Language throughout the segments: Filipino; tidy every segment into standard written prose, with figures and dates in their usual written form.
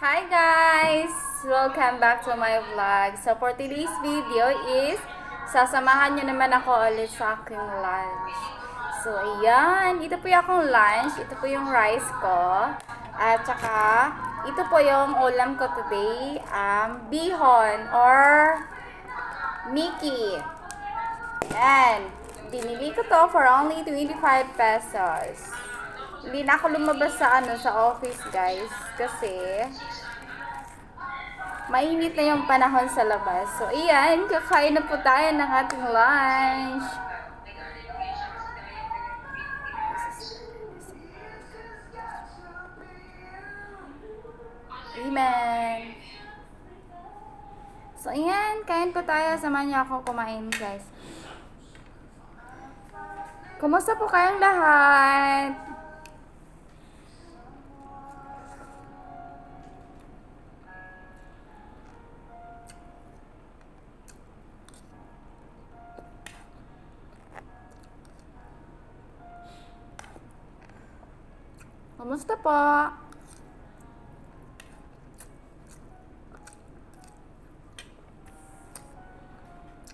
Hi guys! Welcome back to my vlog. So for today's video is sasamahan nyo naman ako ulit sa aking lunch. So ayan, ito po yung akong lunch. Ito po yung rice ko. At saka ito po yung ulam ko today. Bihon or Mickey. Ayan. Binili ko to for only 25 pesos. Hindi na ako lumabas sa office guys kasi mainit na yung panahon sa labas. So, iyan, kakain na po tayo ng ating lunch. Amen. So, iyan, kain po tayo. Samahan niyo ako kumain, guys. Kumusta po kayong lahat? Kumusta po?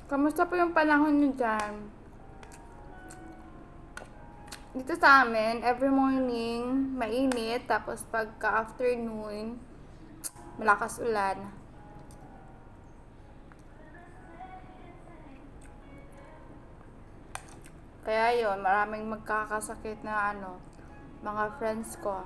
Kamusta po yung panahon nyo dyan? Dito sa amin, every morning, mainit. Tapos pagka-afternoon, malakas ulan. Kaya yon, maraming magkakasakit na mga friends ko.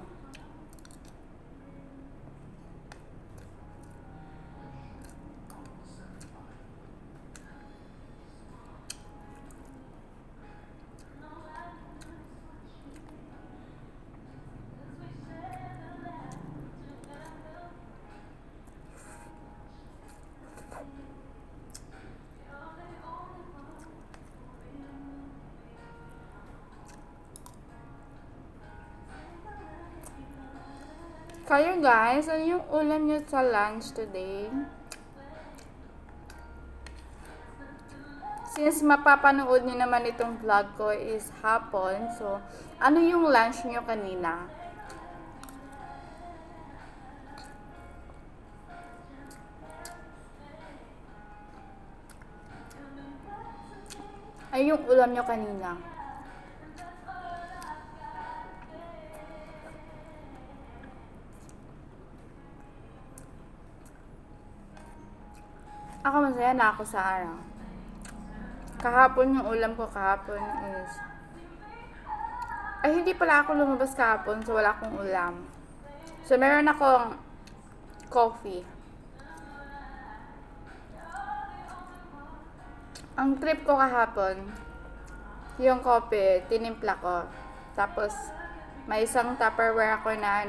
Kayo guys, ano yung ulam nyo sa lunch today? Since mapapanood nyo naman itong vlog ko is hapon, so ano yung lunch nyo kanina? Ay yung ulam nyo kanina? Ako masaya na ako sa araw. Kahapon yung ulam ko kahapon is ay hindi pala ako lumabas kahapon so wala akong ulam. So meron akong coffee. Ang trip ko kahapon, yung coffee, tinimpla ko. Tapos may isang Tupperware ako na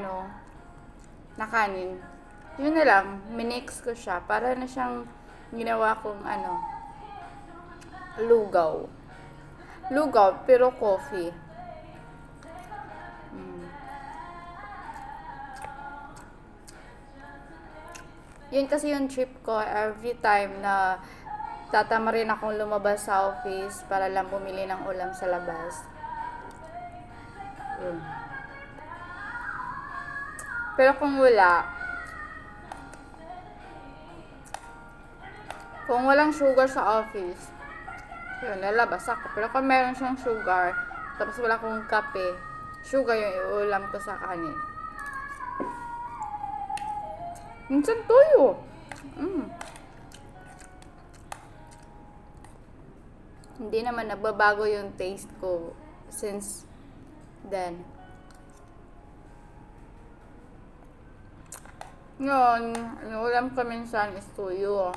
kanin. Yun na lang, minix ko siya para na siyang ginawa kong lugaw. Lugaw, pero coffee. Yun kasi yung trip ko every time na tatama rin akong lumabas sa office para lang bumili ng ulam sa labas. Yun. Pero kung walang sugar sa office, yun, lalabas ako. Pero kung meron siyang sugar, tapos wala akong kape, sugar yung iulam ko sa kanin. Minsan tuyo. Hindi naman nagbabago yung taste ko since then. Yun, inuulam ko minsan is tuyo.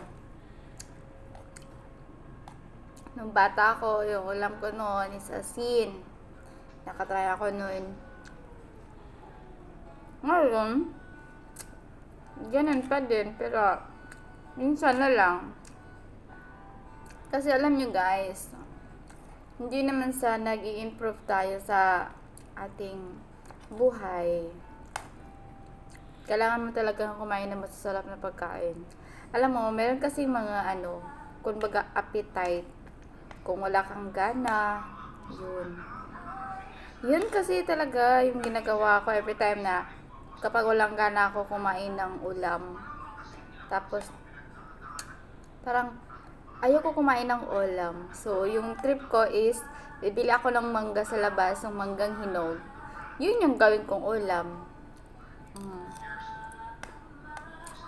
Nung bata ako, yung ulam ko noon is asin. Nakatry ako noon. Ngayon, ganun pa din, pero minsan na lang. Kasi alam nyo guys, hindi naman sa nag-i-improve tayo sa ating buhay. Kailangan mo talagang kumain ng masasarap na pagkain. Alam mo, meron kasi mga kumbaga appetite. Kung wala kang gana, yun. Yun kasi talaga yung ginagawa ko every time na kapag walang gana ako kumain ng ulam. Tapos, parang, ayoko kumain ng ulam. So, yung trip ko is, bibili ako ng mangga sa labas, ng manggang hinog. Yun yung gawin kong ulam.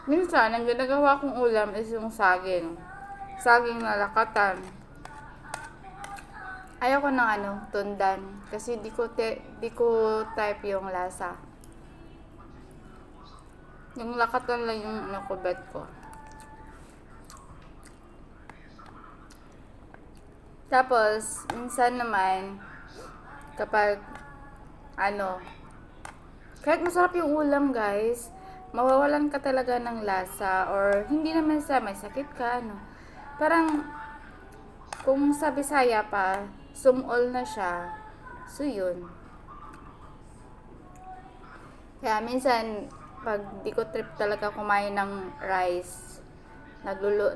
Minsan, ang ginagawa kong ulam is yung saging. Saging na lakatan. Ayoko ng tundan. Kasi di ko type yung lasa. Yung lakatan lang yung nakubet ko. Tapos, minsan naman, kapag, kahit masarap yung ulam, guys, mawawalan ka talaga ng lasa, or hindi naman sa may sakit ka, Parang, kung sa Bisaya pa, sumol na siya, so yun. Kaya minsan, pag di ko trip talaga kumain ng rice,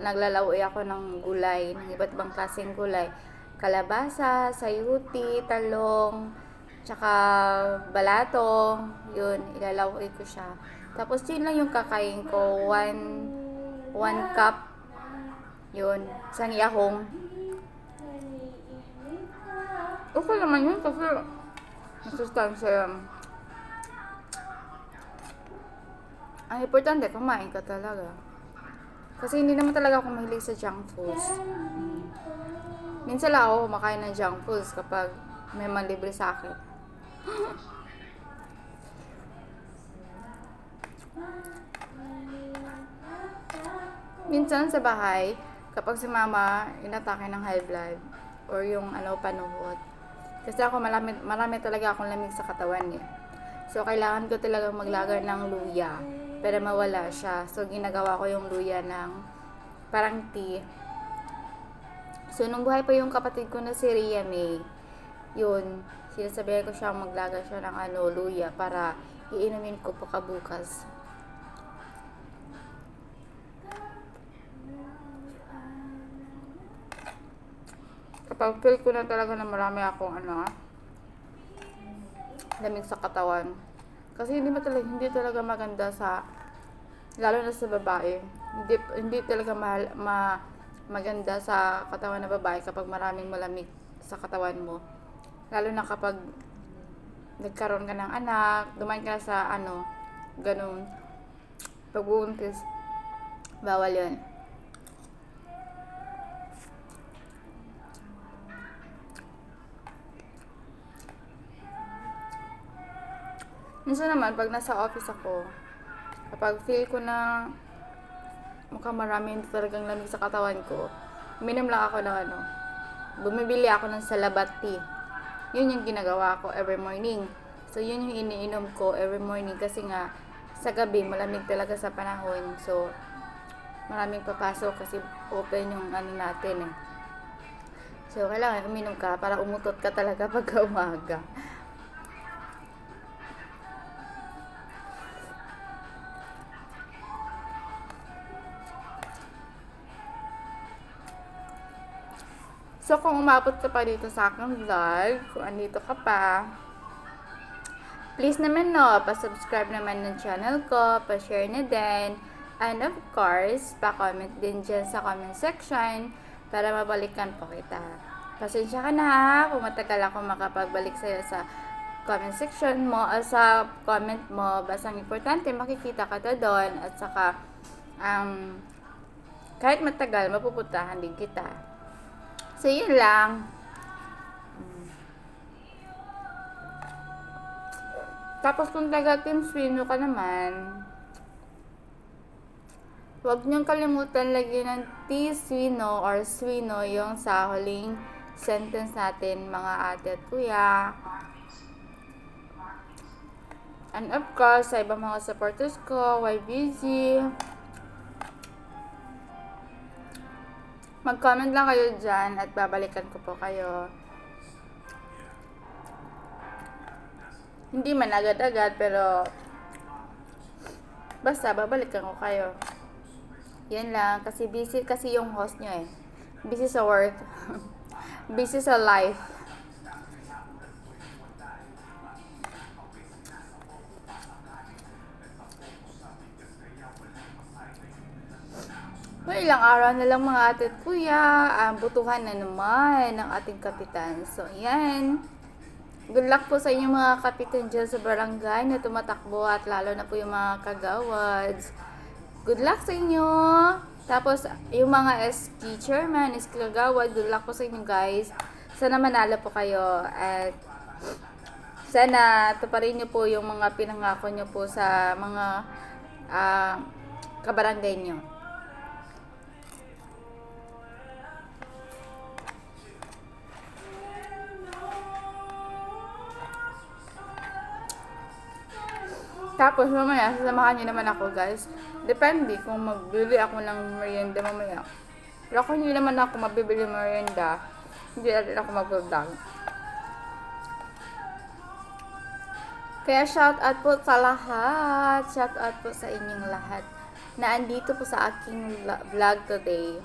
naglalawoy ako ng gulay, ng iba't ibang klaseng gulay. Kalabasa, sayuti, talong, tsaka balatong, yun, ilalawoy ko siya. Tapos yun lang yung kakain ko, 1 cup, yun, isang yahong. Okay naman yun kasi masustansya yan. Ang importante, kumain ka talaga. Kasi hindi naman talaga ako mahilig sa junk foods. Minsan lang ako kumakain ng junk foods kapag may manlibre sa akin. Minsan sa bahay, kapag si mama inatake ng high blood or yung panuhot. Kasi ako marami talaga akong lamig sa katawan eh. So kailangan ko talaga maglaga ng luya para mawala siya. So ginagawa ko yung luya ng parang tea. So nung buhay pa yung kapatid ko na si Ria May, yun, sinasabihan ko siya maglaga siya ng luya para iinumin ko pagkabukas. Kapag feel ko na talaga na marami akong lamig sa katawan. Kasi hindi talaga maganda sa, lalo na sa babae. Hindi talaga maganda sa katawan ng babae kapag maraming malamig sa katawan mo. Lalo na kapag nagkaroon ka ng anak, dumaan ka sa ganun. Pagbubuntis, bawal yun. Minsan naman, pag nasa office ako, kapag feel ko na mukhang marami talagang lamig sa katawan ko, uminom lang ako ng bumibili ako ng salabat tea. Yun yung ginagawa ko every morning. So, yun yung iniinom ko every morning kasi nga, sa gabi, malamig talaga sa panahon. So, maraming papasok kasi open yung natin eh. So, kailangan uminom ka para umutot ka talaga pagka umaga. So, kung umabot ka pa dito sa aking vlog, kung andito ka pa, please naman pa-subscribe naman ng channel ko, pa-share na din, and of course, pa-comment din dyan sa comment section para mabalikan po kita. Pasensya ka na ha, kung matagal ako makapagbalik sa'yo sa comment section mo o sa comment mo, basta ang importante, makikita ka to doon at saka, kahit matagal, mapupuntahan din kita. So, yun lang. Tapos, kung taga-Team Suino ka naman, huwag niyong kalimutan lagyan ng T Suino or Suino yung sa huling sentence natin, mga ate at kuya. And of course, sa ibang mga supporters ko, YBZ, mag-comment lang kayo dyan at babalikan ko po kayo. Hindi man agad-agad pero basta babalikan ko kayo. Yan lang, kasi busy kasi yung host nyo eh. Busy sa work. Busy sa life. ilang araw na lang mga ate at kuya, butuhan na naman ng ating kapitan. So, ayan. Good luck po sa inyong mga kapitan dyan sa barangay na tumatakbo at lalo na po yung mga kagawads. Good luck sa inyo! Tapos, yung mga SK chairman, SK kagawad, good luck po sa inyo guys. Sana manalo po kayo at sana tuparin nyo po yung mga pinangako nyo po sa mga kabarangay nyo. Tapos mamaya, sasamahan nyo naman ako guys. Depende kung magbili ako ng merienda mamaya. Pero kung hindi naman ako mabibili merienda, hindi natin ako mag-vlog. Kaya shout out po sa lahat. Shout out po sa inyong lahat na andito po sa aking vlog today.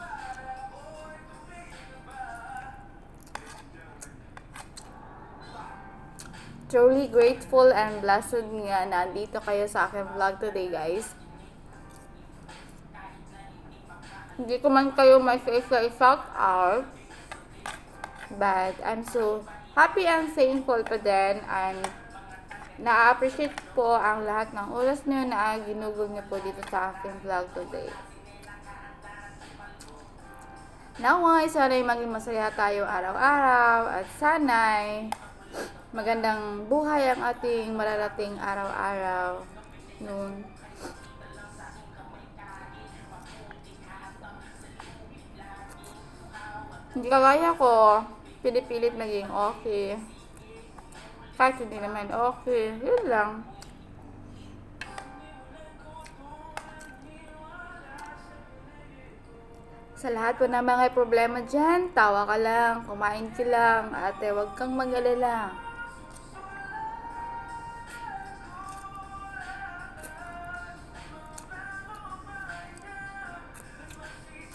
Truly grateful and blessed nga na andito kayo sa aking vlog today guys. Hindi ko man kayo may shout out, but I'm so happy and thankful pa din and na-appreciate po ang lahat ng oras nyo na ginugol nyo po dito sa aking vlog today. Naway, sana'y maging masaya tayo araw-araw at sana'y magandang buhay ang ating mararating araw-araw noon. Hindi kagaya ko, pinipilit naging okay. Kahit hindi naman okay, yun lang. Sa lahat po ng mga problema dyan, tawa ka lang, kumain ka lang, ate, huwag kang mag-alala.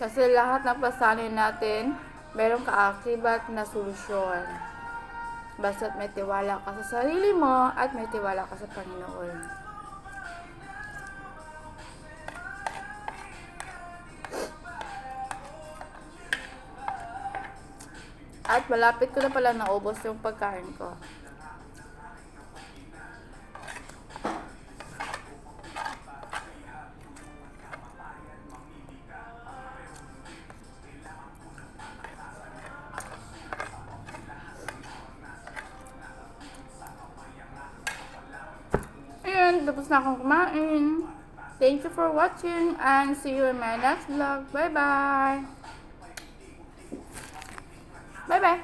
Kasi lahat ng pasanin natin, merong kaakibat na solusyon. Basta't may tiwala ka sa sarili mo at may tiwala ka sa Panginoon. At malapit ko na pala naubos yung pagkain ko. Tapos na akong kumain. Thank you for watching and see you in my next vlog. Bye bye. Bye bye.